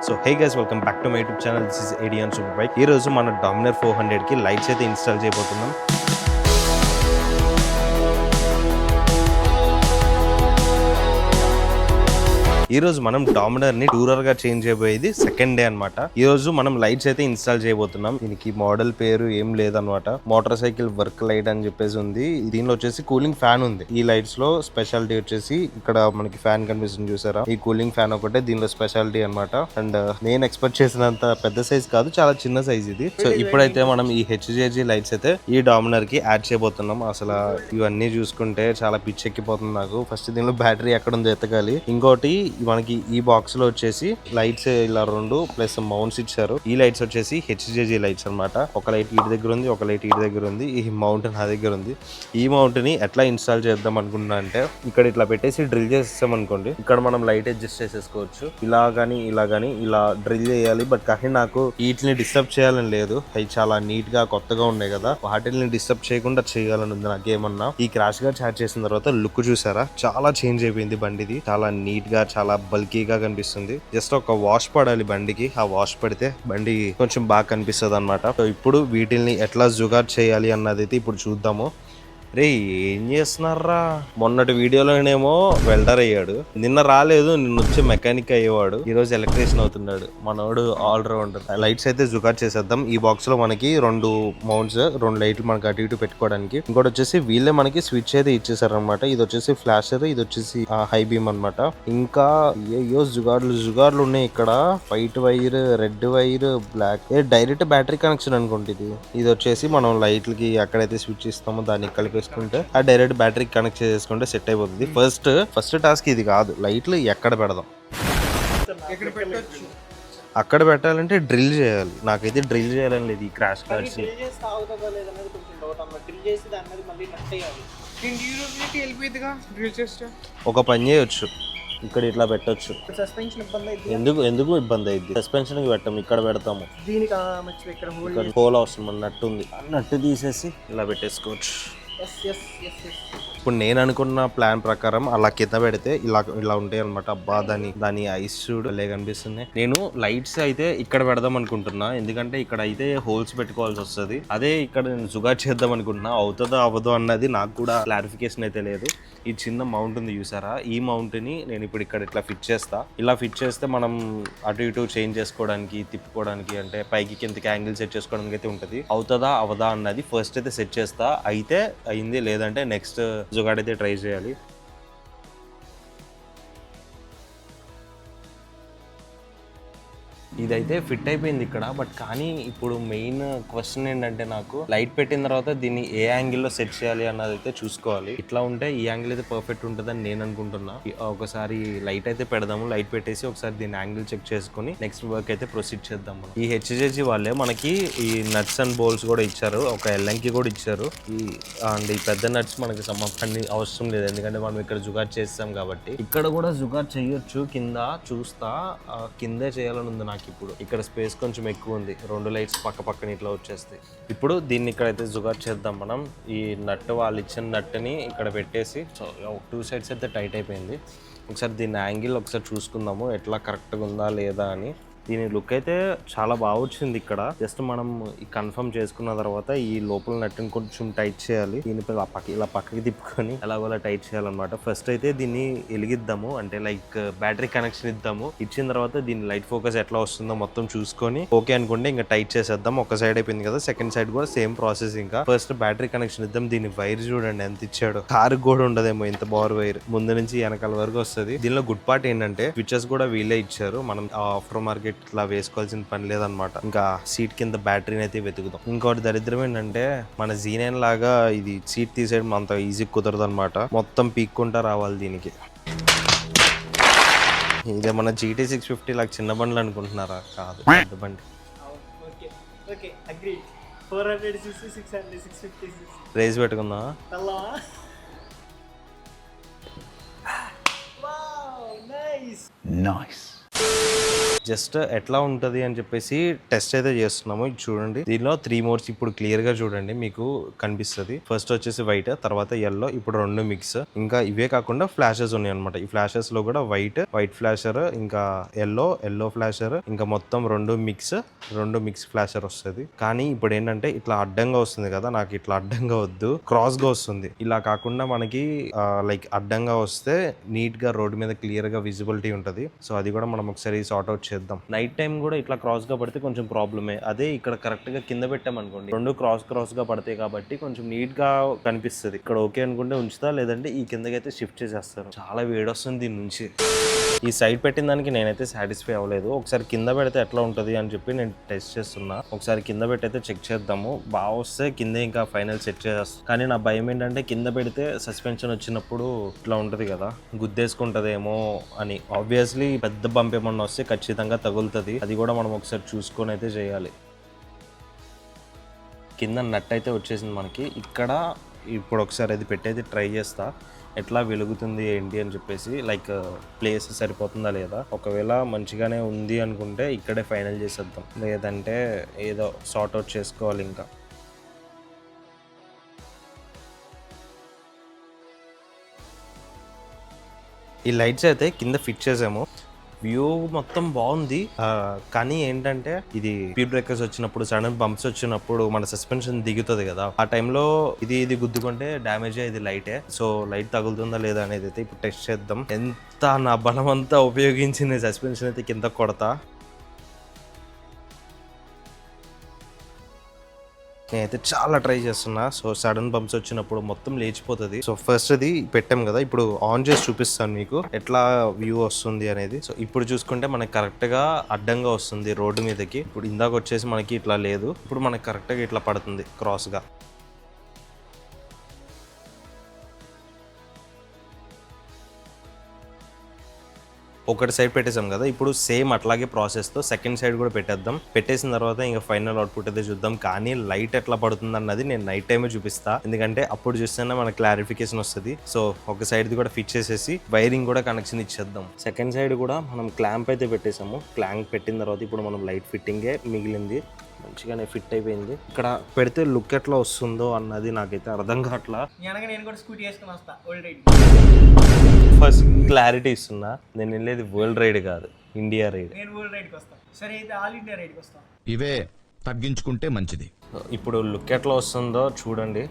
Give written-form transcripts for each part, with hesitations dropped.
So hey guys, welcome back to my YouTube channel. This is Adiyan super bike. ఈ రోజు మన Dominar 400కి lights అయితే ఇన్స్టాల్ చేయబోతున్నాం. ఈ రోజు మనం డామినర్ ని టూరర్ గా చేంజ్ చేయబోయేది సెకండ్ డే అనమాట. ఈ రోజు మనం లైట్స్ అయితే ఇన్స్టాల్ చేయబోతున్నాం. దీనికి మోడల్ పేరు ఏం లేదనమాట. మోటార్ సైకిల్ వర్క్ లైట్ అని చెప్పేసి ఉంది. దీనిలో వచ్చేసి కూలింగ్ ఫ్యాన్ ఉంది. ఈ లైట్స్ లో స్పెషాలిటీ వచ్చేసి ఇక్కడ మనకి ఫ్యాన్ కనిపిస్తుంది చూసారా, ఈ కూలింగ్ ఫ్యాన్ ఒకటే దీనిలో స్పెషాలిటీ అనమాట. అండ్ నేను ఎక్స్పెక్ట్ చేసినంత పెద్ద సైజ్ కాదు, చాలా చిన్న సైజ్ ఇది. సో ఇప్పుడైతే మనం ఈ హెచ్జేజీ లైట్స్ అయితే ఈ డామినర్ కి యాడ్ చేయబోతున్నాం. అసలు ఇవన్నీ చూసుకుంటే చాలా పిచ్చెక్కిపోతుంది నాకు. ఫస్ట్ దీనిలో బ్యాటరీ ఎక్కడ ఉందో ఎతకాలి. ఇంకోటి మనకి ఈ బాక్స్ లో వచ్చేసి లైట్స్ ఇలా రెండు ప్లస్ మౌంట్స్ ఇచ్చారు. ఈ లైట్స్ వచ్చేసి హెచ్జేజీ లైట్స్ అనమాట. ఒక లైట్ వీటి దగ్గర ఉంది, ఒక లైట్ వీటి దగ్గర ఉంది. ఈ మౌంట్ నా దగ్గర ఉంది. ఈ మౌంట్ ని ఎట్లా ఇన్స్టాల్ చేద్దాం అనుకున్నా అంటే, ఇక్కడ ఇట్లా పెట్టేసి డ్రిల్ చేసేసాం అనుకోండి, ఇక్కడ మనం లైట్ అడ్జస్ట్ చేసేసుకోవచ్చు. ఇలా గానీ ఇలా డ్రిల్ చేయాలి. బట్ కానీ నాకు వీటిని డిస్టర్బ్ చేయాలని లేదు. అవి చాలా నీట్ గా కొత్తగా ఉన్నాయి కదా, వాటిని డిస్టర్బ్ చేయకుండా చేయాలని ఉంది నాకేమన్నా. ఈ క్రాష్ గా చార్జ్ చేసిన తర్వాత లుక్ చూసారా, చాలా చేంజ్ అయిపోయింది బండిది. చాలా నీట్ గా, చాలా బల్కీగా కనిపిస్తుంది. జస్ట్ ఒక వాష్ పడాలి బండికి. ఆ వాష్ పడితే బండి కొంచెం బాగా కనిపిస్తుంది అనమాట. సో ఇప్పుడు వీటిల్ని ఎట్లా జుగాడ్ చేయాలి అన్నది అయితే ఇప్పుడు చూద్దాము. రే ఏం చేస్తున్నారా, మొన్నటి వీడియోలోనేమో వెల్డర్ అయ్యాడు, నిన్న రాలేదు, నిన్న వచ్చి మెకానిక్ అయ్యేవాడు, ఈ రోజు ఎలక్ట్రీషియన్ అవుతున్నాడు మనోడు. All rounder. లైట్స్ అయితే జుగాడ్ చేసేద్దాం. ఈ బాక్స్ లో మనకి రెండు మౌంట్స్, రెండు లైట్లు మనకి అటు ఇటు పెట్టుకోవడానికి. ఇంకోటి వచ్చేసి వీళ్ళే మనకి స్విచ్ అయితే ఇచ్చేసారు అనమాట. ఇది వచ్చేసి ఫ్లాషర్, ఇది వచ్చేసి హై బీమ్ అనమాట. ఇంకా ఏయో జుగాడ్లు ఉన్నాయి ఇక్కడ. White wire, red wire, black. Direct battery connection అనుకోండి ఇది. ఇది వచ్చేసి మనం లైట్లకి ఎక్కడైతే స్విచ్ ఇస్తామో దాన్ని కలిపి ఆ డైరెక్ట్ బ్యాటరీ కనెక్ట్ చేసుకుంటే సెట్ అయిపోతుంది. ఫస్ట్ టాస్క్ ఇది కాదు, లైట్లు ఎక్కడ పెడదాం. అక్కడ పెట్టాలంటే డ్రిల్ చేయాలి. నాకైతే డ్రిల్ చేయాలని లేదు. ఈ క్రాష్ కార్డ్స్ ఒక పని చేయొచ్చు, ఇక్కడ ఇట్లా పెట్టొచ్చు. ఎందుకు ఇబ్బంది అయింది? సస్పెన్షన్ కి పెట్టాము, ఇక్కడ పెడతాము. ఇక్కడ హోల్ అవసరం, నట్టు ఉంది, నట్టు తీసేసి ఇలా పెట్టేసుకోవచ్చు. ఇప్పుడు నేను అనుకున్న ప్లాన్ ప్రకారం అలా కింద పెడితే ఇలా ఉంటాయి అనమాట. అబ్బా దాని ఐస్ చూడు లే కనిపిస్తుంది. నేను లైట్స్ అయితే ఇక్కడ పెడదాం అనుకుంటున్నా, ఎందుకంటే ఇక్కడ అయితే హోల్స్ పెట్టుకోవాల్సి వస్తుంది. అదే ఇక్కడ నేను జుగాడ్ చేద్దాం అనుకుంటున్నా. అవుతుందో అవ్వదో అన్నది నాకు కూడా క్లారిఫికేషన్ అయితే లేదు. ఈ చిన్న మౌంట్ ఉంది చూసారా, ఈ మౌంట్ ని నేను ఇప్పుడు ఇక్కడ ఇట్లా ఫిట్ చేస్తా. ఇలా ఫిట్ చేస్తే మనం అటు ఇటు చేంజ్ చేసుకోవడానికి, తిప్పుకోవడానికి, అంటే పైకి కిందకి యాంగిల్ సెట్ చేసుకోవడానికి అయితే ఉంటుంది. అవుతుందా అవదా అన్నది ఫస్ట్ అయితే సెట్ చేస్తా. అయితే అయింది, లేదంటే నెక్స్ట్ జుగాడ్ అయితే ట్రై చేయాలి. ఇదైతే ఫిట్ అయిపోయింది ఇక్కడ. బట్ కానీ ఇప్పుడు మెయిన్ క్వశ్చన్ ఏంటంటే, నాకు లైట్ పెట్టిన తర్వాత దీన్ని ఏ యాంగిల్లో సెట్ చేయాలి అన్నది అయితే చూసుకోవాలి. ఇట్లా ఉంటే ఈ యాంగిల్ అయితే పర్ఫెక్ట్ ఉంటుందని నేను అనుకుంటున్నా. ఒకసారి లైట్ అయితే పెడదాము, లైట్ పెట్టేసి ఒకసారి దీని యాంగిల్ చెక్ చేసుకుని నెక్స్ట్ వర్క్ అయితే ప్రొసీడ్ చేద్దాం. ఈ హెచ్జేజీ వాళ్ళే మనకి ఈ నట్స్ అండ్ బోల్స్ కూడా ఇచ్చారు, ఒక ఎల్ఎంకి కూడా ఇచ్చారు. ఈ పెద్ద నట్స్ మనకి సంబంధం అవసరం లేదు, ఎందుకంటే మనం ఇక్కడ జుగాడ్ చేస్తాం కాబట్టి. ఇక్కడ కూడా జుగాడ్ చేయొచ్చు, కింద చూస్తా. కిందే చేయాలని ఉంది నాకు. ఇప్పుడు ఇక్కడ స్పేస్ కొంచెం ఎక్కువ ఉంది, రెండు లైట్స్ పక్కన ఇట్లా వచ్చేస్తాయి. ఇప్పుడు దీన్ని ఇక్కడైతే జుగాడ్ చేద్దాం మనం. ఈ నట్టు వాళ్ళు ఇచ్చిన నట్టుని ఇక్కడ పెట్టేసి, సో 2 సైడ్స్ అయితే టైట్ అయిపోయింది. ఒకసారి దీని యాంగిల్ ఒకసారి చూసుకుందాము, ఎట్లా కరెక్ట్గా ఉందా లేదా అని. దీని లుక్ అయితే చాలా బాగా వచ్చింది. ఇక్కడ జస్ట్ మనం కన్ఫర్మ్ చేసుకున్న తర్వాత ఈ లోపల నట్టుని కొంచెం టైట్ చేయాలి. దీనిపై ఇలా పక్కకి తిప్పుకొని ఎలాగోలా టైట్ చేయాలన్నమాట. ఫస్ట్ అయితే దీన్ని వెలిగిద్దాము, అంటే లైక్ బ్యాటరీ కనెక్షన్ ఇద్దాము. ఇచ్చిన తర్వాత దీని లైట్ ఫోకస్ ఎట్లా వస్తుందో మొత్తం చూసుకొని ఓకే అనుకుంటే ఇంకా టైట్ చేసేద్దాం. ఒక సైడ్ అయిపోయింది కదా, సెకండ్ సైడ్ కూడా సేమ్ ప్రాసెస్. ఇంకా ఫస్ట్ బ్యాటరీ కనెక్షన్ ఇద్దాం. దీని వైర్ చూడండి ఎంత ఇచ్చాడు. కారు కూడా ఉండదేమో ఇంత బార్ వైర్, ముందు నుంచి వెనకాల వరకు వస్తుంది. దీనిలో గుడ్ పార్ట్ ఏంటంటే స్విచెస్ కూడా వీళ్ళే ఇచ్చారు. మనం ఆఫ్టర్ మార్కెట్ ఇట్లా వేసుకోవాల్సిన పని లేదనమాట. ఇంకా సీట్ కింద బ్యాటరీని అయితే వెతుకుదాం. ఇంకోటి దరిద్రం ఏంటంటే, మన జీనైన్ లాగా ఇది సీట్ తీసేయడం అంత ఈజీ కుదరదు అనమాట. మొత్తం పీక్కుంటా రావాలి దీనికి. ఇదే మన GT 650 లాగా చిన్న బండ్లు అనుకుంటున్నారా? కాదు, పెద్ద బండి. రేస్ పెట్టుకుందా? Nice. జస్ట్ ఎట్లా ఉంటుంది అని చెప్పేసి టెస్ట్ అయితే చేస్తున్నాము. ఇది చూడండి, దీనిలో 3 మోడ్స్ ఇప్పుడు క్లియర్ గా చూడండి మీకు కనిపిస్తుంది. ఫస్ట్ వచ్చేసి వైట్, తర్వాత ఎల్లో, ఇప్పుడు 2 మిక్స్. ఇంకా ఇవే కాకుండా ఫ్లాషెస్ ఉన్నాయి అనమాట. ఈ ఫ్లాషెస్ లో కూడా వైట్ ఫ్లాషర్, ఇంకా ఎల్లో ఫ్లాషర్, ఇంకా మొత్తం 2 మిక్స్ ఫ్లాషర్ వస్తుంది. కానీ ఇప్పుడు ఏంటంటే ఇట్లా అడ్డంగా వస్తుంది కదా, నాకు ఇట్లా అడ్డంగా వద్దు, క్రాస్ గా వస్తుంది. ఇలా కాకుండా మనకి లైక్ అడ్డంగా వస్తే నీట్ గా రోడ్ మీద క్లియర్ గా విజిబిలిటీ ఉంటది. సో అది కూడా మనం ఒకసారి సార్ట్ అవుట్ చేద్దాం. నైట్ టైం కూడా ఇట్లా క్రాస్ గా పడితే కొంచెం ప్రాబ్లమే. అదే ఇక్కడ కరెక్ట్ గా కింద పెట్టామనుకోండి, 2 క్రాస్ గా పడతాయి కాబట్టి కొంచెం నీట్ గా కనిపిస్తుంది. ఇక్కడ ఓకే అనుకుంటే ఉంచుతా, లేదంటే ఈ కిందకైతే షిఫ్ట్ చేసేస్తారు. చాలా వేడొస్తుంది దీని నుంచి. ఈ సైడ్ పెట్టిన దానికి నేనైతే సాటిస్ఫై అవ్వలేదు. ఒకసారి కింద పెడితే ఎట్లా ఉంటుంది అని చెప్పి నేను టెస్ట్ చేస్తున్నా. ఒకసారి కింద పెట్టి అయితే చెక్ చేద్దాము. బాగా వస్తే కింద ఇంకా ఫైనల్ సెట్ చేస్తాం. కానీ నా భయం ఏంటంటే కింద పెడితే సస్పెన్షన్ వచ్చినప్పుడు ఇట్లా ఉంటది కదా, గుద్దేసుకుంటదేమో అని. ఆబ్వియస్లీ పెద్ద బంప్ ఏమన్నా వస్తే ఖచ్చితంగా తగులుతుంది. అది కూడా మనం ఒకసారి చూసుకొని అయితే చేయాలి. కింద నట్ అయితే వచ్చేసింది మనకి. ఇక్కడ ఇప్పుడు ఒకసారి అది పెట్టేది ట్రై చేస్తా, ఎట్లా వెలుగుతుంది ఏంటి అని చెప్పేసి. లైక్ ప్లేస్ సరిపోతుందా లేదా, ఒకవేళ మంచిగానే ఉంది అనుకుంటే ఇక్కడే ఫైనల్ చేసేద్దాం, లేదంటే ఏదో సార్ట్ అవుట్ చేసుకోవాలి. ఇంకా ఈ లైట్స్ అయితే కింద ఫిట్ చేసాము. వ్యూ మొత్తం బాగుంది. కానీ ఏంటంటే ఇది స్పీడ్ బ్రేకర్స్ వచ్చినప్పుడు, సడన్ బంప్స్ వచ్చినప్పుడు మన సస్పెన్షన్ దిగుతుంది కదా, ఆ టైంలో ఇది గుద్దుకుంటే డ్యామేజ్ అయ్యేది లైటే. సో లైట్ తగులుతుందా లేదా అనేది అయితే ఇప్పుడు టెస్ట్ చేద్దాం. ఎంత నా బలం అంతా ఉపయోగించి నేను సస్పెన్షన్ అయితే కింద కొడతా. నేనైతే చాలా ట్రై చేస్తున్నా. సో సడన్ బంప్స్ వచ్చినప్పుడు మొత్తం లేచిపోతుంది. సో ఫస్ట్ అది పెట్టాం కదా, ఇప్పుడు ఆన్ చేసి చూపిస్తాను మీకు ఎట్లా వ్యూ వస్తుంది అనేది. సో ఇప్పుడు చూసుకుంటే మనకి కరెక్ట్ గా అడ్డంగా వస్తుంది రోడ్డు మీదకి. ఇప్పుడు ఇందాక వచ్చేసి మనకి ఇట్లా లేదు, ఇప్పుడు మనకి కరెక్ట్ గా ఇట్లా పడుతుంది క్రాస్ గా. ఒకటి సైడ్ పెట్టేసాం కదా, ఇప్పుడు సేమ్ అట్లాగే ప్రాసెస్తో సెకండ్ సైడ్ కూడా పెట్టేద్దాం. పెట్టేసిన తర్వాత ఇంకా ఫైనల్ అవుట్పుట్ అయితే చూద్దాం. కానీ లైట్ ఎట్లా పడుతుంది అన్నది నేను నైట్ టైమే చూపిస్తా, ఎందుకంటే అప్పుడు చూస్తేనే మనకు క్లారిఫికేషన్ వస్తుంది. సో ఒక సైడ్ది కూడా ఫిట్ చేసేసి వైరింగ్ కూడా కనెక్షన్ ఇచ్చేద్దాం. సెకండ్ సైడ్ కూడా మనం క్లాంప్ అయితే పెట్టేసాము. క్లాంప్ పెట్టిన తర్వాత ఇప్పుడు మనం లైట్ ఫిట్టింగే మిగిలింది. మంచిగానే ఫిట్ అయిపోయింది. ఇక్కడ పెడితే లుక్ ఎట్లా వస్తుందో అన్నది నాకైతే అర్థం కావట్లా. ఫస్ట్ క్లారిటీ ఇస్తున్నా, నేను వెళ్ళేది వరల్డ్ రైడ్ కాదు, ఇండియా రైడ్. ఇవే తగ్గించుకుంటే మంచిది. ఇప్పుడు లుక్ ఎట్లా వస్తుందో చూడండి.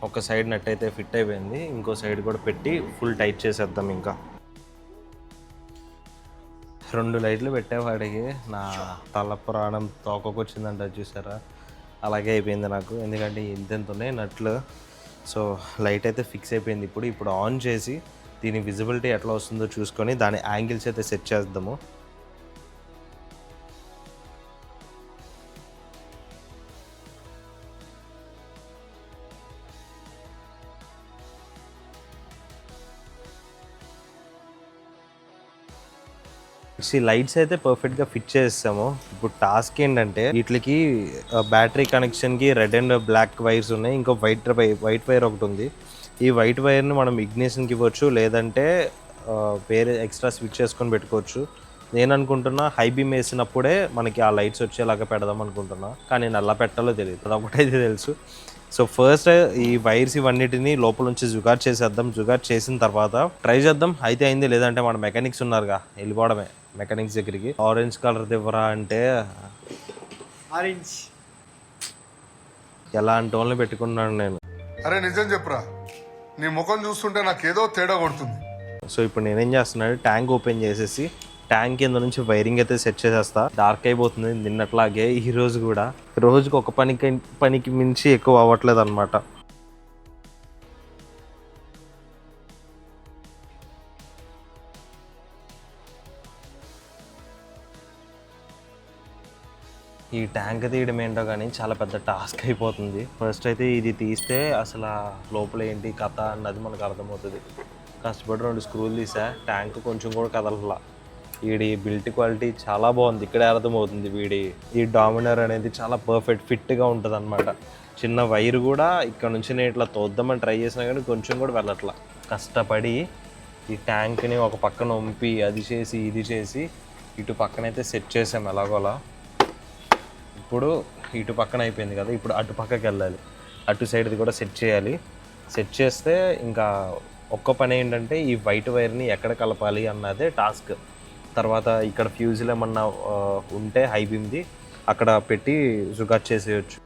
ఒక సైడ్ నట్ అయితే ఫిట్ అయిపోయింది, ఇంకో సైడ్ కూడా పెట్టి ఫుల్ టైట్ చేసేద్దాం. ఇంకా 2 లైట్లు పెట్టేవాడికి నా తల ప్రాణం తోకొచ్చిందంట, చూసారా? అలాగే అయిపోయింది నాకు, ఎందుకంటే ఇంతెంత ఉన్నాయి నట్లు. సో లైట్ అయితే ఫిక్స్ అయిపోయింది. ఇప్పుడు ఆన్ చేసి దీని విజిబిలిటీ ఎట్లా వస్తుందో చూసుకొని దాని యాంగిల్స్ అయితే సెట్ చేద్దాము. లైట్స్ అయితే పర్ఫెక్ట్ గా ఫిట్ చేస్తాము. ఇప్పుడు టాస్క్ ఏంటంటే వీటికి బ్యాటరీ కనెక్షన్ కి రెడ్ అండ్ బ్లాక్ వైర్స్ ఉన్నాయి, ఇంకో వైట్ వైర్ ఒకటి ఉంది. ఈ వైట్ వైర్ని మనం ఇగ్నిషన్కి ఇవ్వచ్చు, లేదంటే వేరే ఎక్స్ట్రా స్విచ్ చేసుకొని పెట్టుకోవచ్చు. నేను అనుకుంటున్నా హై బీమ్ వేసినప్పుడే మనకి ఆ లైట్స్ వచ్చేలాగా పెడదాం అనుకుంటున్నా, కానీ నల్ల పెట్టాలో తెలియదు, అదొకటైతే తెలుసు. సో ఫస్ట్ ఈ వైర్స్ ఇవన్నిటిని లోపల నుంచి జుగార్ చేసేద్దాం. జుగార్ చేసిన తర్వాత ట్రై చేద్దాం, అయితే అయింది, లేదంటే మన మెకానిక్స్ ఉన్నారుగా, వెళ్ళిపోవడమే మెకానిక్స్ దగ్గరికి. ఆరెంజ్ కలర్ ఇవ్వరా అంటే ఎలాంటి వాళ్ళని పెట్టుకున్నాను నేను. అరే నిజం చెప్పరా, నీ ముఖం చూస్తుంటే నాకేదో తేడా కొడుతుంది. సో ఇప్పుడు నేనేం చేస్తున్నాను, ట్యాంక్ ఓపెన్ చేసేసి ట్యాంక్ కింద నుంచి వైరింగ్ అయితే సెట్ చేసేస్తా. డార్క్ అయిపోతుంది నిన్నట్లాగే ఈ రోజు కూడా. రోజుకి ఒక పనికి మించి ఎక్కువ అవ్వట్లేదు అనమాట. ఈ ట్యాంక్ తీయడం ఏంటో కానీ చాలా పెద్ద టాస్క్ అయిపోతుంది. ఫస్ట్ అయితే ఇది తీస్తే అసలు లోపల ఏంటి కథ అన్నది మనకు అర్థమవుతుంది. కష్టపడి 2 స్క్రూలు తీసా, ట్యాంక్ కొంచెం కూడా కదలలా. వీడి బిల్ట్ క్వాలిటీ చాలా బాగుంది, ఇక్కడే అర్థమవుతుంది. ఈ డామినర్ అనేది చాలా పర్ఫెక్ట్ ఫిట్గా ఉంటుంది అనమాట. చిన్న వైర్ కూడా ఇక్కడ నుంచి నేను ఇట్లా తోద్దామని ట్రై చేసినా కానీ కొంచెం కూడా వెళ్ళట్లా. కష్టపడి ఈ ట్యాంక్ని ఒక పక్కన వంపి అది చేసి ఇది చేసి ఇటు పక్కన అయితే సెట్ చేసాం ఎలాగోలా. ఇప్పుడు ఇటు పక్కన అయిపోయింది కదా, ఇప్పుడు అటు పక్కకి వెళ్ళాలి. అటు సైడ్ది కూడా సెట్ చేయాలి. సెట్ చేస్తే ఇంకా ఒక్క పని ఏంటంటే ఈ వైట్ వైర్ని ఎక్కడ కలపాలి అన్నదే టాస్క్. తర్వాత ఇక్కడ ఫ్యూజులు ఏమన్నా ఉంటే హై బీమ్ది అక్కడ పెట్టి జుగాట్ చేసేయచ్చు.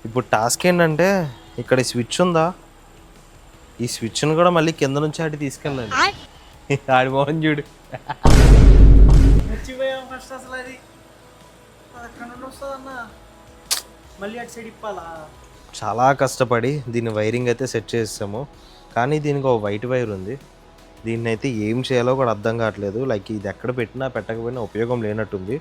ఇప్పుడు టాస్క్ ఏంటంటే ఇక్కడ స్విచ్ ఉందా, ఈ స్విచ్ను కూడా మళ్ళీ కింద నుంచి అటు తీసుకెళ్ళాలి. ఆడి మోహన్ చూడు. మర్చిపోయాం ఫస్ట్ అసలు అది అక్కడ నుండి వస్తుందన్న మళ్ళీ అటు సైడ్ ఇప్పాలా. చాలా కష్టపడి దీన్ని వైరింగ్ అయితే సెట్ చేస్తాము, కానీ దీనికి ఒక వైట్ వైర్ ఉంది. దీన్ని అయితే ఏం చేయాలో కూడా అర్థం కావట్లేదు. లైక్ ఇది ఎక్కడ పెట్టినా పెట్టకపోయినా ఉపయోగం లేనట్టుంది.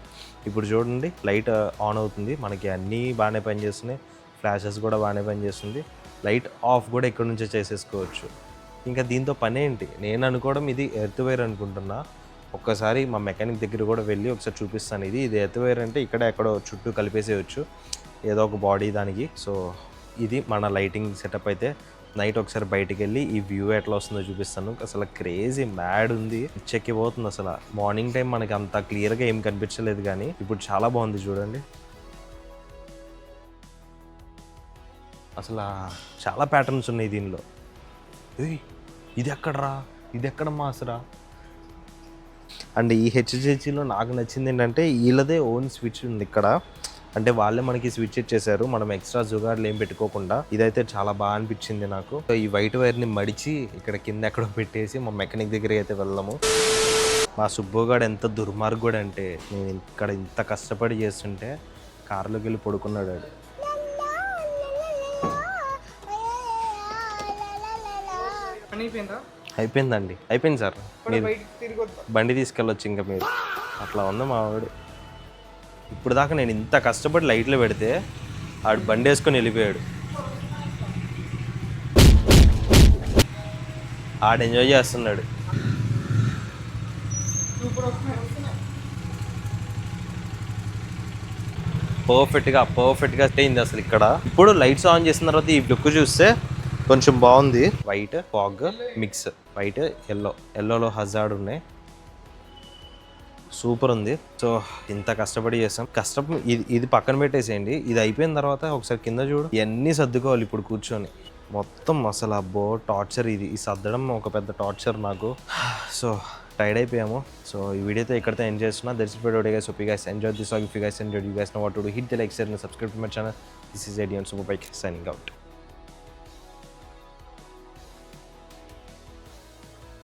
ఇప్పుడు చూడండి లైట్ ఆన్ అవుతుంది, మనకి అన్నీ బాగానే పనిచేస్తున్నాయి, ఫ్లాషెస్ కూడా బాగానే పనిచేస్తుంది. లైట్ ఆఫ్ కూడా ఇక్కడ నుంచే చేసేసుకోవచ్చు. ఇంకా దీంతో పని ఏంటి, నేను అనుకోవడం ఇది ఎర్త్ వైర్ అనుకుంటున్నా. ఒక్కసారి మా మెకానిక్ దగ్గర కూడా వెళ్ళి ఒకసారి చూపిస్తాను. ఇది ఎర్త్ వైర్ అంటే ఇక్కడ ఎక్కడో చుట్టూ కలిపేసేయచ్చు ఏదో ఒక బాడీ దానికి. సో ఇది మన లైటింగ్ సెటప్ అయితే. నైట్ ఒకసారి బయటికి వెళ్ళి ఈ వ్యూ ఎట్లా వస్తుందో చూపిస్తాను. అసలు క్రేజీ మ్యాడ్ ఉంది, చెక్కిపోతుంది అసలు. మార్నింగ్ టైం మనకి అంత క్లియర్గా ఏం కనిపించలేదు, కానీ ఇప్పుడు చాలా బాగుంది చూడండి. అసలు చాలా ప్యాటర్న్స్ ఉన్నాయి దీనిలో. ఇది ఎక్కడరా, ఇది ఎక్కడ మాసరా. అండ్ ఈ హెచ్జిలో నాకు నచ్చింది ఏంటంటే వీళ్ళదే ఓన్ స్విచ్ ఉంది ఇక్కడ. అంటే వాళ్ళే మనకి స్విచ్ ఇచ్చేసారు, మనం ఎక్స్ట్రా జుగాడ్లు ఏం పెట్టుకోకుండా. ఇదైతే చాలా బాగా అనిపించింది నాకు. ఈ వైట్ వైర్ని మడిచి ఇక్కడ కింద ఎక్కడో పెట్టేసి మా మెకానిక్ దగ్గరికి అయితే వెళ్దాము. మా సుబ్బుగాడు ఎంత దుర్మార్గుడు అంటే, నేను ఇక్కడ ఇంత కష్టపడి చేస్తుంటే కారులోకి వెళ్ళి పడుకున్నాడు. అయిపోయిందండి, అయిపోయింది సార్. మీరు బండి తీసుకెళ్ళొచ్చు ఇంకా మీరు. అట్లా ఉంది మా వాడు. ఇప్పుడు దాకా నేను ఇంత కష్టపడి లైట్లో పెడితే ఆడు బండి వేసుకొని వెళ్ళిపోయాడు. ఆడు ఎంజాయ్ చేస్తున్నాడు. పర్ఫెక్ట్గా అయింది అసలు ఇక్కడ. ఇప్పుడు లైట్స్ ఆన్ చేసిన తర్వాత ఈ లుక్ చూస్తే కొంచెం బాగుంది. వైట్ ఫాగ్ మిక్స్, వైట్ ఎల్లోలో హజార్డ్ ఉన్నాయి, సూపర్ ఉంది. సో ఇంత కష్టపడి చేస్తాం. ఇది పక్కన పెట్టేసేయండి. ఇది అయిపోయిన తర్వాత ఒకసారి కింద చూడు, ఇవన్నీ సర్దుకోవాలి ఇప్పుడు కూర్చొని మొత్తం. అసలు అబ్బో టార్చర్, ఇది సర్దడం ఒక పెద్ద టార్చర్ నాకు. సో టైర్డ్ అయిపోయాము. సో ఈ వీడియోతో ఇక్కడితో ఎంజాయ్ చేస్తున్నా. That's it for today guys. Hope you guys enjoyed this vlog. If you guys enjoyed, you guys know what to do. Hit the like, share and subscribe to my channel. This is Adiyan super bike signing out.